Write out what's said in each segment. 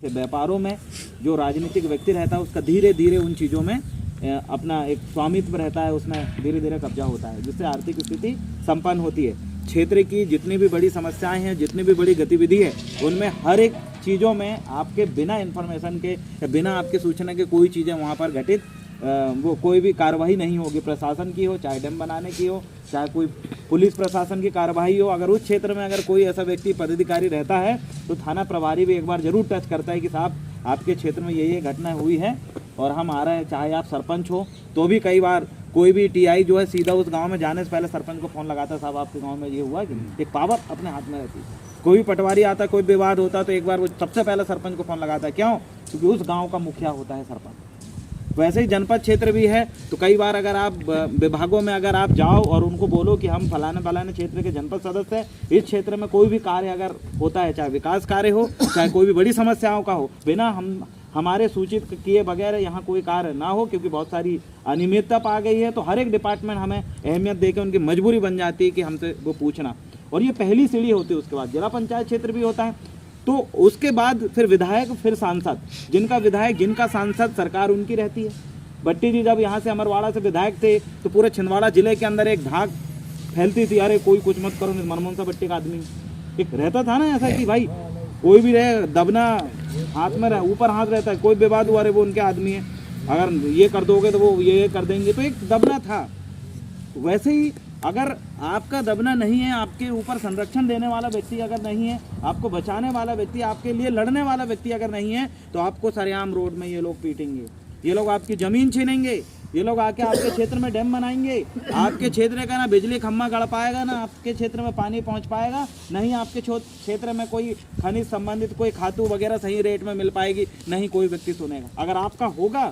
व्यापारों में जो राजनीतिक व्यक्ति रहता है उसका धीरे धीरे उन चीज़ों में अपना एक स्वामित्व रहता है, उसमें धीरे धीरे कब्जा होता है, जिससे आर्थिक स्थिति संपन्न होती है। क्षेत्र की जितनी भी बड़ी समस्याएं हैं, जितनी भी बड़ी गतिविधि है, उनमें हर एक चीज़ों में आपके बिना इन्फॉर्मेशन के या बिना आपके सूचना के कोई चीज़ें वहाँ पर घटित वो कोई भी कार्रवाई नहीं होगी। प्रशासन की हो, चाहे डैम बनाने की हो, चाहे कोई पुलिस प्रशासन की कार्रवाई हो, अगर उस क्षेत्र में अगर कोई ऐसा व्यक्ति पदाधिकारी रहता है तो थाना प्रभारी भी एक बार जरूर टच करता है कि साहब आपके क्षेत्र में ये घटना हुई है और हम आ रहे हैं। चाहे आप सरपंच हो तो भी कई बार कोई भी टीआई जो है सीधा उस गांव में जाने से पहले सरपंच को फ़ोन लगाता है, साहब आपके गांव में ये हुआ कि नहीं। एक पावर अपने हाथ में रहती है। कोई भी पटवारी आता, कोई विवाद होता तो एक बार वो सबसे पहले सरपंच को फ़ोन लगाता है। क्यों? क्योंकि उस गाँव का मुखिया होता है सरपंच। वैसे ही जनपद क्षेत्र भी है, तो कई बार अगर आप विभागों में अगर आप जाओ और उनको बोलो कि हम फलाने क्षेत्र के जनपद सदस्य हैं, इस क्षेत्र में कोई भी कार्य अगर होता है, चाहे विकास कार्य हो, चाहे कोई भी बड़ी समस्याओं का हो, बिना हमारे सूचित किए बगैर यहाँ कोई कार्य ना हो, क्योंकि बहुत सारी अनियमितता पा गई है, तो हर एक डिपार्टमेंट हमें अहमियत देकर उनकी मजबूरी बन जाती है कि हमसे वो पूछना। और ये पहली सीढ़ी होती है। उसके बाद जिला पंचायत क्षेत्र भी होता है, तो उसके बाद फिर विधायक, फिर सांसद। जिनका विधायक, जिनका सांसद, सरकार उनकी रहती है। भट्टी जी जब यहाँ से अमरवाड़ा से विधायक थे तो पूरे छिंदवाड़ा जिले के अंदर एक धाक फैलती थी, अरे कोई कुछ मत करो, मनमोहन सा भट्टी का आदमी एक रहता था ना ऐसा कि भाई कोई भी रहे, दबना हाथ में रहे, ऊपर हाथ रहता है, कोई विवाद हुआ, अरे वो उनके आदमी है, अगर ये कर दोगे तो वो ये कर देंगे, तो एक दबना था। वैसे ही अगर आपका दबना नहीं है, आपके ऊपर संरक्षण देने वाला व्यक्ति अगर नहीं है, आपको बचाने वाला व्यक्ति, आपके लिए लड़ने वाला व्यक्ति अगर नहीं है, तो आपको सरेआम रोड में ये लोग पीटेंगे, ये लोग आपकी जमीन छीनेंगे, ये लोग आके आपके क्षेत्र में डैम बनाएंगे, आपके क्षेत्र का ना बिजली खम्मा गड़ पाएगा, ना आपके क्षेत्र में पानी पहुंच पाएगा, नहीं आपके क्षेत्र में कोई खनिज संबंधित कोई खातू वगैरह सही रेट में मिल पाएगी, नहीं कोई व्यक्ति सुनेगा। अगर आपका होगा,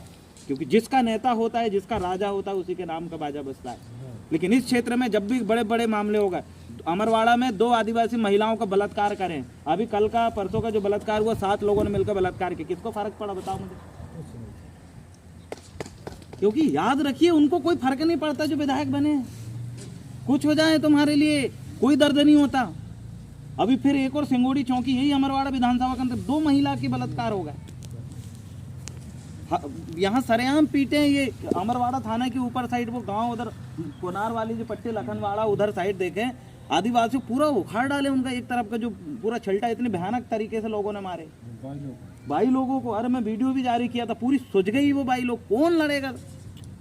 क्योंकि जिसका नेता होता है, जिसका राजा होता है, उसी के नाम का बाजा बजता है। लेकिन इस क्षेत्र में जब भी बड़े बड़े मामले होगा, अमरवाड़ा में 2 आदिवासी महिलाओं का बलात्कार करें, अभी कल का परसों का जो बलात्कार हुआ, 7 लोगों ने मिलकर बलात्कार किया, किसको फर्क पड़ा बताओ मुझे? क्योंकि याद रखिए, उनको कोई फर्क नहीं पड़ता जो विधायक बने। कुछ हो जाए तुम्हारे लिए कोई दर्द नहीं होता। अभी फिर एक और सिंगोड़ी चौकी, यही अमरवाड़ा विधानसभा के अंदर 2 महिला की बलात्कार हो गए। यहाँ सरेआम पीटे हैं। ये अमरवाड़ा थाना के ऊपर साइड वो गांव, उधर कोनार वाली जो पट्टी लखनवाड़ा, उधर साइड देखें, आदिवासी पूरा उखाड़ डाले उनका एक तरफ का जो पूरा छलटा, इतनी भयानक तरीके से लोगों ने मारे 22 लोगों को। अरे मैं वीडियो भी जारी किया था, पूरी सुझ गई वो 22 लोग। कौन लड़ेगा?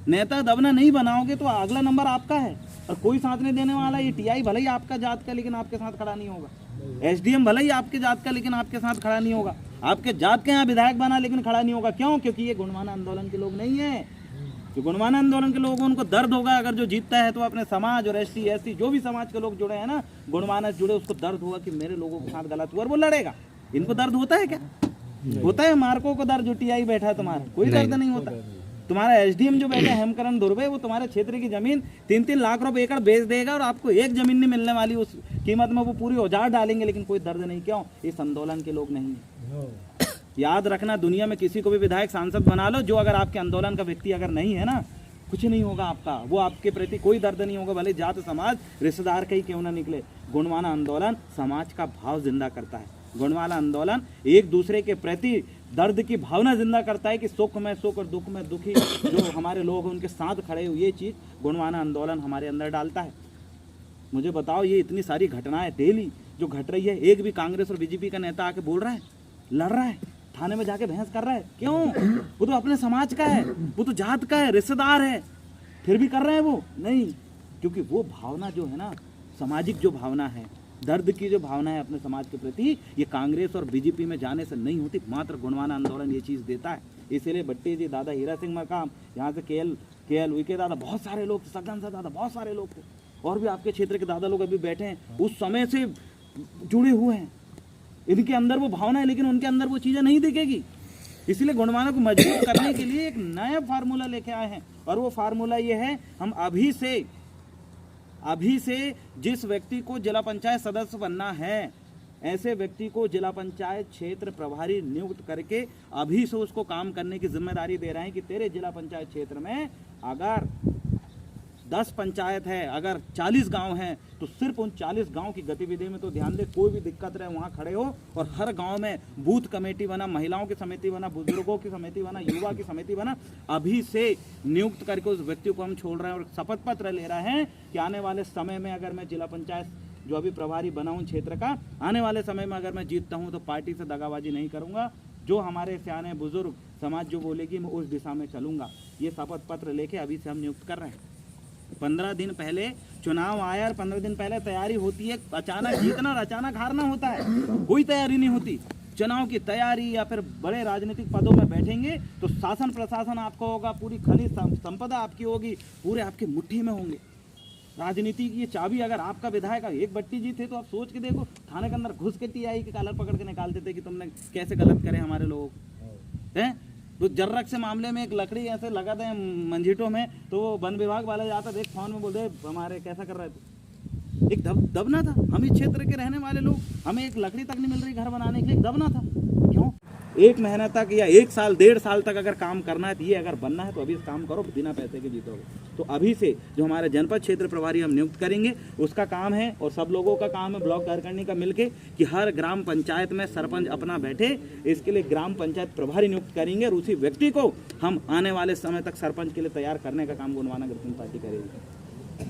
नेता दबना नहीं बनाओगे तो अगला नंबर आपका है और कोई साथ नहीं देने वाला। ये टीआई भले ही आपका जात का, लेकिन आपके साथ खड़ा नहीं होगा। एसडीएम भले ही आपके जात का, लेकिन आपके साथ खड़ा नहीं होगा। आपके जात के यहाँ विधायक बना, लेकिन खड़ा नहीं होगा। क्यों? क्योंकि ये गुणवाना आंदोलन के लोग नहीं है। जो गुणवाना आंदोलन के लोग, उनको दर्द होगा अगर जो जीतता है तो अपने समाज और एसटी एससी जो भी समाज के लोग जुड़े हैं ना, गुणवाना जुड़े, उसको दर्द होगा कि मेरे लोगों के साथ गलत हुआ, और वो लड़ेगा। इनको दर्द होता है क्या? होता है मार्को को दर्द, जो टीआई बैठा है तुम्हारा, कोई दर्द नहीं होता। तुम्हारा एसडीएम जो बैठा है हेमकरण दुर्वे, वो तुम्हारे क्षेत्र की जमीन 3-3 लाख रुपए एकड़ बेच देगा और आपको एक जमीन नहीं मिलने वाली उस कीमत में, वो पूरी औजार डालेंगे, लेकिन कोई दर्द नहीं। क्यों? इस आंदोलन के लोग नहीं है। याद रखना, दुनिया में किसी को भी विधायक सांसद बना लो, जो अगर आपके आंदोलन का व्यक्ति अगर नहीं है ना, कुछ नहीं होगा आपका। वो आपके प्रति कोई दर्द नहीं होगा, भले जात समाज रिश्तेदार के ही क्यों ना निकले। गुणवाना आंदोलन समाज का भाव जिंदा करता है। गुणवाना आंदोलन एक दूसरे के प्रति दर्द की भावना जिंदा करता है कि सुख में सुख और दुख में दुखी जो हमारे लोग हैं उनके साथ खड़े हुए, ये चीज़ गुणवाना आंदोलन हमारे अंदर डालता है। मुझे बताओ, ये इतनी सारी घटनाएं डेली जो घट रही है, एक भी कांग्रेस और बीजेपी का नेता आके बोल रहा है, लड़ रहा है, थाने में जाके बहस कर रहा है? क्यों? वो तो अपने समाज का है, वो तो जात का है, रिश्तेदार है, फिर भी कर रहे हैं वो? नहीं, क्योंकि वो भावना जो है ना, सामाजिक जो भावना है, दर्द की जो भावना है अपने समाज के प्रति, ये कांग्रेस और बीजेपी में जाने से नहीं होती, मात्र गुणवाना आंदोलन ये चीज़ देता है। इसीलिए भट्टी जी, दादा हीरा सिंह मकाम, यहाँ से केएल उइके दादा, बहुत सारे लोग थे, सगन सा दादा, बहुत सारे लोग थे, और भी आपके क्षेत्र के दादा लोग अभी बैठे हैं, उस समय से जुड़े हुए हैं। इनके अंदर वो भावना है, लेकिन उनके अंदर वो चीज़ें नहीं दिखेगी। इसलिए गुणवाना को मजबूत करने के लिए एक नया फार्मूला लेके आए हैं, और वो फार्मूला ये है, हम अभी से जिस व्यक्ति को जिला पंचायत सदस्य बनना है, ऐसे व्यक्ति को जिला पंचायत क्षेत्र प्रभारी नियुक्त करके अभी से उसको काम करने की जिम्मेदारी दे रहे हैं कि तेरे जिला पंचायत क्षेत्र में अगर 10 पंचायत है, अगर 40 गांव हैं, तो सिर्फ उन 40 गांव की गतिविधि में तो ध्यान दे, कोई भी दिक्कत रहे वहां खड़े हो, और हर गांव में बूथ कमेटी बना, महिलाओं की समिति बना, बुजुर्गों की समिति बना, युवा की समिति बना, अभी से नियुक्त करके उस व्यक्ति को हम छोड़ रहे हैं और शपथ पत्र ले रहे हैं कि आने वाले समय में अगर मैं जिला पंचायत जो अभी प्रभारी बना हूं क्षेत्र का, आने वाले समय में अगर मैं जीतता हूं तो पार्टी से दगाबाजी नहीं करूंगा, जो हमारे सियाने बुजुर्ग समाज जो बोलेगी मैं उस दिशा में चलूंगा। ये शपथ पत्र लेके अभी से हम नियुक्त कर रहे हैं। 15 दिन पहले चुनाव आया और 15 दिन पहले तैयारी होती है। अचानक जीतना और अचानक हारना होता है, कोई तैयारी नहीं होती। चुनाव की तैयारी या फिर बड़े राजनीतिक पदों में बैठेंगे तो शासन प्रशासन आपका होगा, पूरी खनिज संपदा आपकी होगी, पूरे आपके मुट्ठी में होंगे। राजनीति की ये चाबी अगर आपका विधायक एक बट्टी जीते तो आप सोच के देखो, थाने के अंदर घुस के टीआई के कॉलर पकड़ के निकालते थे कि तुमने कैसे गलत करे हमारे लोगों को, हैं? तो जर्रक से मामले में एक लकड़ी ऐसे लगा दे मंजीटों में, तो वो वन विभाग वाला जाता देख फोन में बोलते हमारे कैसा कर रहे थे। एक दबना था, हम इस क्षेत्र के रहने वाले लोग, हमें एक लकड़ी तक नहीं मिल रही घर बनाने के लिए, दबना था। क्यों? 1 महीना तक या 1 साल 1.5 साल तक अगर काम करना है तो ये अगर बनना है तो अभी काम करो, बिना पैसे के जीतोगे। तो अभी से जो हमारे जनपद क्षेत्र प्रभारी हम नियुक्त करेंगे उसका काम है, और सब लोगों का काम है ब्लॉक कार्यकारिणी का मिलके, कि हर ग्राम पंचायत में सरपंच अपना बैठे, इसके लिए ग्राम पंचायत प्रभारी नियुक्त करेंगे और उसी व्यक्ति को हम आने वाले समय तक सरपंच के लिए तैयार करने का काम गोंडवाना गठबंधन पार्टी करेगी।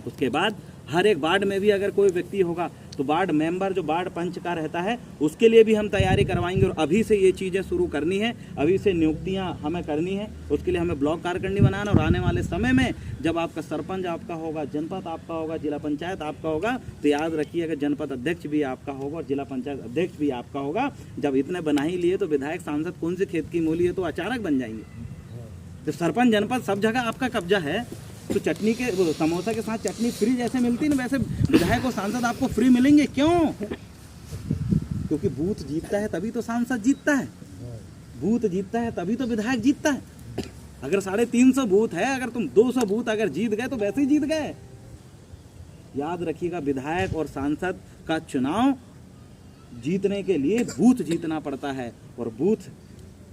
उसके बाद हर एक वार्ड में भी अगर कोई व्यक्ति होगा तो वार्ड मेंबर जो वार्ड पंच का रहता है उसके लिए भी हम तैयारी करवाएंगे, और अभी से ये चीज़ें शुरू करनी है, अभी से नियुक्तियां हमें करनी है। उसके लिए हमें ब्लॉक कार्यकारिणी बनाना, और आने वाले समय में जब आपका सरपंच आपका होगा, जनपद आपका होगा, जिला पंचायत आपका होगा, तो याद रखिएगा जनपद अध्यक्ष भी आपका होगा और जिला पंचायत अध्यक्ष भी आपका होगा। जब इतने बना ही लिए तो विधायक सांसद कौन से खेत की मूली है, तो अचानक बन जाएंगे। तो सरपंच जनपद सब जगह आपका कब्जा है, तो चटनी के समोसा के साथ चटनी फ्री जैसे मिलती है ना, वैसे विधायक और सांसद आपको फ्री मिलेंगे। क्यों? क्योंकि बूथ जीतता है तभी तो सांसद जीतता है, बूथ जीतता है तभी तो विधायक जीतता है। अगर 350 बूथ है, अगर तुम 200 बूथ अगर जीत गए तो वैसे ही जीत गए। याद रखिएगा, विधायक और सांसद का चुनाव जीतने के लिए बूथ जीतना पड़ता है, और बूथ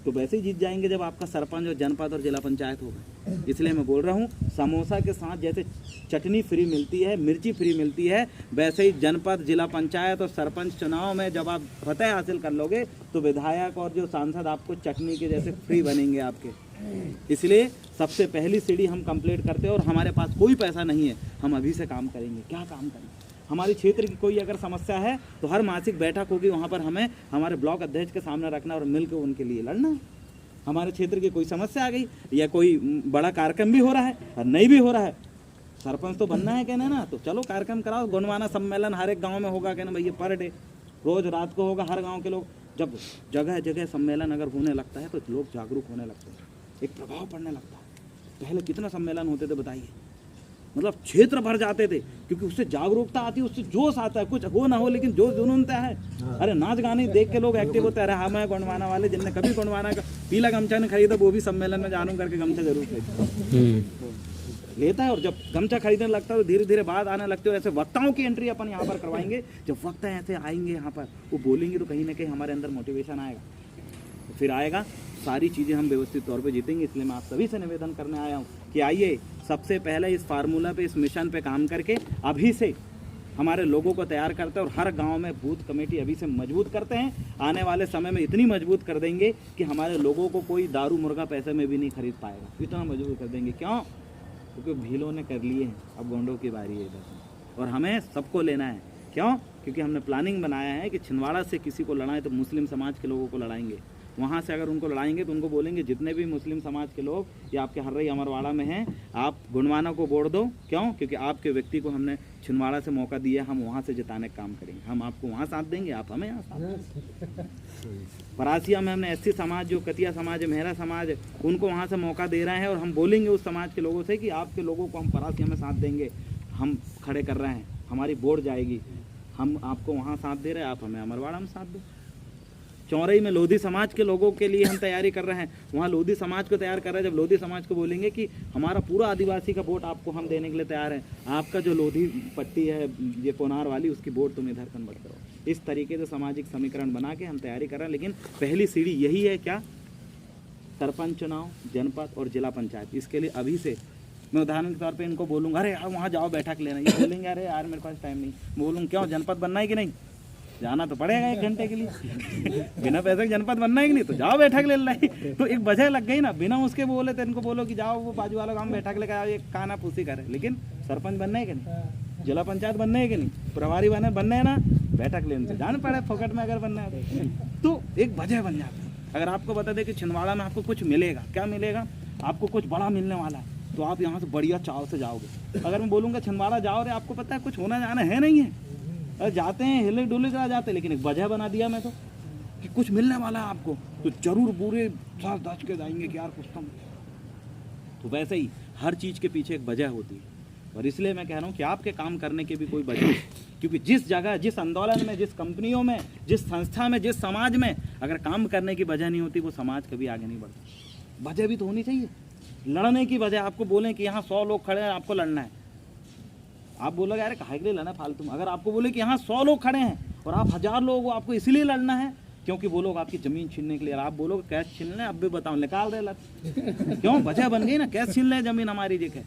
तो वैसे ही जीत जाएंगे जब आपका सरपंच और जनपद और जिला पंचायत होगा। इसलिए मैं बोल रहा हूँ, समोसा के साथ जैसे चटनी फ्री मिलती है, मिर्ची फ्री मिलती है, वैसे ही जनपद, जिला पंचायत और सरपंच चुनाव में जब आप फतेह हासिल कर लोगे तो विधायक और जो सांसद आपको चटनी के जैसे फ्री बनेंगे आपके। इसलिए सबसे पहली सीढ़ी हम कंप्लीट करते हैं, और हमारे पास कोई पैसा नहीं है, हम अभी से काम करेंगे। क्या काम करेंगे? हमारे क्षेत्र की कोई अगर समस्या है तो हर मासिक बैठक होगी, वहाँ पर हमें हमारे ब्लॉक अध्यक्ष के सामने रखना और मिलकर उनके लिए लड़ना। हमारे क्षेत्र की कोई समस्या आ गई या कोई बड़ा कार्यक्रम भी हो रहा है और नहीं भी हो रहा है, सरपंच तो बनना है कहना ना, तो चलो कार्यक्रम कराओ। गोंडवाना सम्मेलन हर एक गाँव में होगा कहना भैया, पर डे रोज़ रात को होगा, हर गाँव के लोग। जब जगह जगह सम्मेलन अगर होने लगता है तो लोग जागरूक होने लगते हैं, एक प्रभाव पड़ने लगता है। पहले कितना सम्मेलन होते थे बताइए, मतलब क्षेत्र भर जाते थे, क्योंकि उससे जागरूकता आती है, उससे जोश आता है। कुछ हो ना हो लेकिन जोश जुनून है। अरे नाच गाने देख के लोग एक्टिव होते हैं। अरे हम हैं गोंडवाना वाले, जिनने कभी गोंडवाना का पीला गमछा नहीं खरीदा वो भी सम्मेलन में जानू करके गमछा जरूर लेता है। और जब गमछा खरीदने लगता है तो धीरे धीरे बात आने लगती है। ऐसे वक्ताओं की एंट्री अपन यहाँ पर करवाएंगे। जब वक्ता ऐसे आएंगे यहाँ पर, वो बोलेंगे तो कहीं ना कहीं हमारे अंदर मोटिवेशन आएगा, फिर आएगा, सारी चीज़ें हम व्यवस्थित तौर पे जीतेंगे। इसलिए मैं आप सभी से निवेदन करने आया हूँ कि आइए सबसे पहले इस फार्मूला पे, इस मिशन पे काम करके अभी से हमारे लोगों को तैयार करते हैं, और हर गांव में बूथ कमेटी अभी से मजबूत करते हैं। आने वाले समय में इतनी मजबूत कर देंगे कि हमारे लोगों को कोई दारू मुर्गा पैसे में भी नहीं खरीद पाएगा, इतना मजबूत कर देंगे। क्यों? क्योंकि भीलों ने कर लिए हैं, अब गोंडों की बारी है इधर, और हमें सबको लेना है। क्यों? क्योंकि हमने प्लानिंग बनाया है कि छिंदवाड़ा से किसी को लड़ाएं तो मुस्लिम समाज के लोगों को लड़ाएंगे। वहाँ से अगर उनको लड़ाएंगे तो उनको बोलेंगे जितने भी मुस्लिम समाज के लोग या आपके हर्रई अमरवाड़ा में हैं, आप गोंडवाना को वोट दो। क्यों? क्योंकि आपके व्यक्ति को हमने छिंदवाड़ा से मौका दिया, हम वहाँ से जिताने का काम करेंगे। हम आपको वहाँ साथ देंगे, आप हमें यहाँ साथ देंगे। परासिया में हमने एससी समाज, जो कतिया समाज है, मेहरा समाज, उनको वहाँ से मौका दे रहे हैं, और हम बोलेंगे उस समाज के लोगों से कि आपके लोगों को हम परासिया में साथ देंगे, हम खड़े कर रहे हैं, हमारी वोट जाएगी, हम आपको वहाँ साथ दे रहे हैं, आप हमें अमरवाड़ा में साथ दो। चौरई में लोधी समाज के लोगों के लिए हम तैयारी कर रहे हैं, वहाँ लोधी समाज को तैयार कर रहे हैं। जब लोधी समाज को बोलेंगे कि हमारा पूरा आदिवासी का वोट आपको हम देने के लिए तैयार है, आपका जो लोधी पट्टी है ये कोनार वाली, उसकी वोट तुम इधर कन्वर्ट करो। इस तरीके से सामाजिक समीकरण बना के हम तैयारी कर रहे हैं। लेकिन पहली सीढ़ी यही है, क्या? सरपंच चुनाव, जनपद और जिला पंचायत। इसके लिए अभी से मैं उदाहरण के तौर पे इनको बोलूँगा अरे यार वहाँ जाओ बैठक लेना, ये बोलेंगे अरे यार मेरे पास टाइम नहीं। बोलूँ क्यों, जनपद बनना है कि नहीं, जाना तो पड़ेगा 1 घंटे के लिए बिना पैसे के जनपद बनना है कि नहीं, तो जाओ बैठक ले लाई। तो एक वजह लग गई ना, बिना उसके बोले तो इनको बोलो कि जाओ वो बाजू वाला गाँव बैठक लेकर आओ, ये काना पूसी करे, लेकिन सरपंच बनना है कि नहीं, जिला पंचायत बनना है कि नहीं, प्रभारी बनना है ना, बैठक लेने से जान पड़े फोकट में अगर बनना है तो एक वजह बन जाती है। अगर आपको बता दें कि छिंदवाड़ा में आपको कुछ मिलेगा, क्या मिलेगा, आपको कुछ बड़ा मिलने वाला है, तो आप यहाँ से बढ़िया चाव से जाओगे। अगर मैं बोलूँगा छिंदवाड़ा जाओ रे, आपको पता है कुछ होना जाना है नहीं है, अरे जाते हैं हिले डुले करा जाते हैं, लेकिन एक वजह बना दिया मैं तो कि कुछ मिलने वाला है आपको, तो जरूर पूरे साथ दच के जाएंगे कि यार कुछ तो वैसे ही हर चीज़ के पीछे एक वजह होती है। और इसलिए मैं कह रहा हूँ कि आपके काम करने के भी कोई वजह है, क्योंकि जिस जगह, जिस आंदोलन में, जिस कंपनियों में, जिस संस्था में, जिस समाज में अगर काम करने की वजह नहीं होती, वो समाज कभी आगे नहीं बढ़ता। वजह भी तो होनी चाहिए, लड़ने की वजह। आपको बोलें कि यहाँ 100 लोग खड़े हैं, आपको लड़ना है, आप बोलोगे अरे काहे के लिए लड़ना फालतू में। अगर आपको बोले कि यहाँ 100 लोग खड़े हैं और आप 1000 लोग हो, आपको इसलिए लड़ना है क्योंकि वो लोग आपकी ज़मीन छीनने के लिए, आप बोलोगे कैश छीन लें, अब भी बताओ निकाल रहे लग क्यों, वजह बन गई ना, कैश छीन ले ज़मीन हमारी जगह,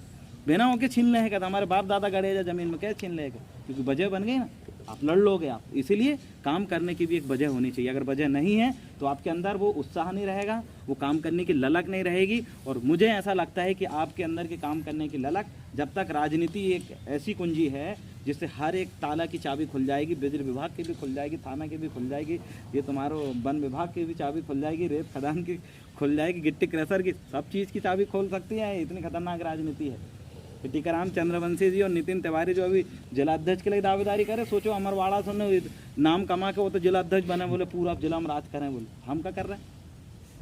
बिना होके छीन ले कहता हमारे बाप दादा गड़े जा ज़मीन में, कैसे छीन लेगा, क्योंकि वजह बन गई ना, आप लड़ लोगे आप। इसीलिए काम करने की भी एक वजह होनी चाहिए। अगर वजह नहीं है तो आपके अंदर वो उत्साह नहीं रहेगा, वो काम करने की ललक नहीं रहेगी। और मुझे ऐसा लगता है कि आपके अंदर के काम करने की ललक, जब तक राजनीति एक ऐसी कुंजी है जिससे हर एक ताला की चाबी खुल जाएगी, बिजली विभाग की भी खुल जाएगी, थाना की भी खुल जाएगी, ये तुम्हारो वन विभाग की भी चाबी खुल जाएगी, रेत खदान की खुल जाएगी, गिट्टी क्रैशर की, सब चीज़ की चाबी खोल सकती है। इतनी खतरनाक राजनीति है। टीकाराम चंद्रवंशी जी और नितिन तिवारी जो अभी जिलाध्यक्ष के लिए दावेदारी करे, सोचो अमरवाड़ा से नाम कमा के वो तो जिलाध्यक्ष बने, बोले पूरा जिला में राज करें, बोले हम क्या कर रहे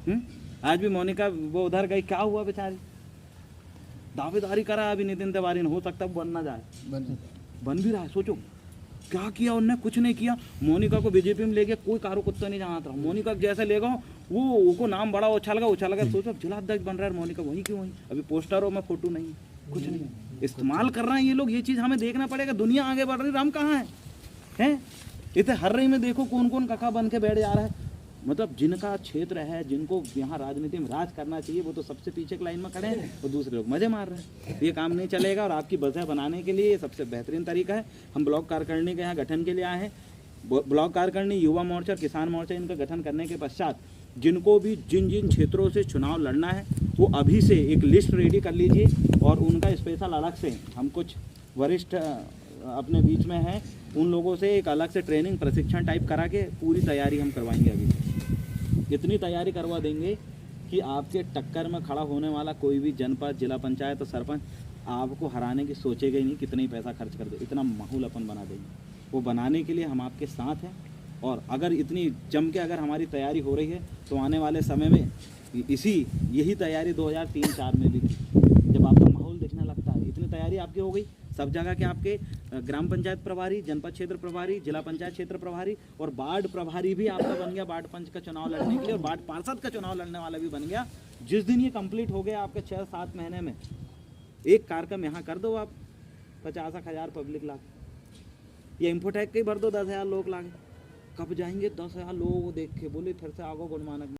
हैं। आज भी मोनिका वो उधर गई, क्या हुआ बेचारी, दावेदारी करा अभी नितिन तिवारी ने, हो सकता है बन ना जाए, बन भी रहा है। सोचो क्या किया उनने, कुछ नहीं किया। मोनिका को बीजेपी में ले गया, कोई कारो कुत्ता नहीं जानता, मोनिका जैसे ले गए वो नाम बड़ा उछल गया। सोचो जिलाध्यक्ष बन रहा है मोनिका, वहीं की वहीं, अभी पोस्टरों में फोटो नहीं, कुछ नहीं इस्तेमाल कर रहे हैं ये लोग। ये चीज़ हमें देखना पड़ेगा, दुनिया आगे बढ़ रही, हम कहाँ हैं? इतने हर रही में देखो कौन कौन कका बन के बैठ जा रहा है। मतलब जिनका क्षेत्र है, जिनको यहाँ राजनीति में राज करना चाहिए, वो तो सबसे पीछे की लाइन में खड़े हैं और दूसरे लोग मजे मार रहे हैं। ये काम नहीं चलेगा। और आपकी वजह बनाने के लिए सबसे बेहतरीन तरीका है, हम ब्लॉक कार्यकारिणी के यहाँ गठन के लिए आए हैं। ब्लॉक कार्यकारिणी, युवा मोर्चा और किसान मोर्चा, इनका गठन करने के पश्चात जिनको भी जिन जिन क्षेत्रों से चुनाव लड़ना है, वो अभी से एक लिस्ट रेडी कर लीजिए। और उनका स्पेशल अलग से हम कुछ वरिष्ठ अपने बीच में हैं, उन लोगों से एक अलग से ट्रेनिंग प्रशिक्षण टाइप करा के पूरी तैयारी हम करवाएंगे। अभी इतनी तैयारी करवा देंगे कि आपके टक्कर में खड़ा होने वाला कोई भी जनपद, जिला पंचायत और सरपंच आपको हराने की सोचेगा ही नहीं, कितना ही पैसा खर्च कर दे, इतना माहौल अपन बना देंगे। वो बनाने के लिए हम आपके साथ हैं। और अगर इतनी जम के अगर हमारी तैयारी हो रही है, तो आने वाले समय में यही तैयारी 2003-04 में भी थी, जब आपका माहौल दिखने लगता है। इतनी तैयारी आपकी हो गई, सब जगह के आपके ग्राम पंचायत प्रभारी, जनपद क्षेत्र प्रभारी, जिला पंचायत क्षेत्र प्रभारी और वार्ड प्रभारी भी आपका बन गया, वार्ड पंच का चुनाव लड़ने के लिए, और वार्ड पार्षद का चुनाव लड़ने वाला भी बन गया। जिस दिन ये कंप्लीट हो गया आपके 6-7 महीने में, एक कार्यक्रम यहाँ कर दो आप, 50,000 पब्लिक लागे, या इंफोटेक के भर दो 10,000 लोग लागे। कब जाएंगे 10,000 लोग देख के, बोले फिर से आगो गुणमानक।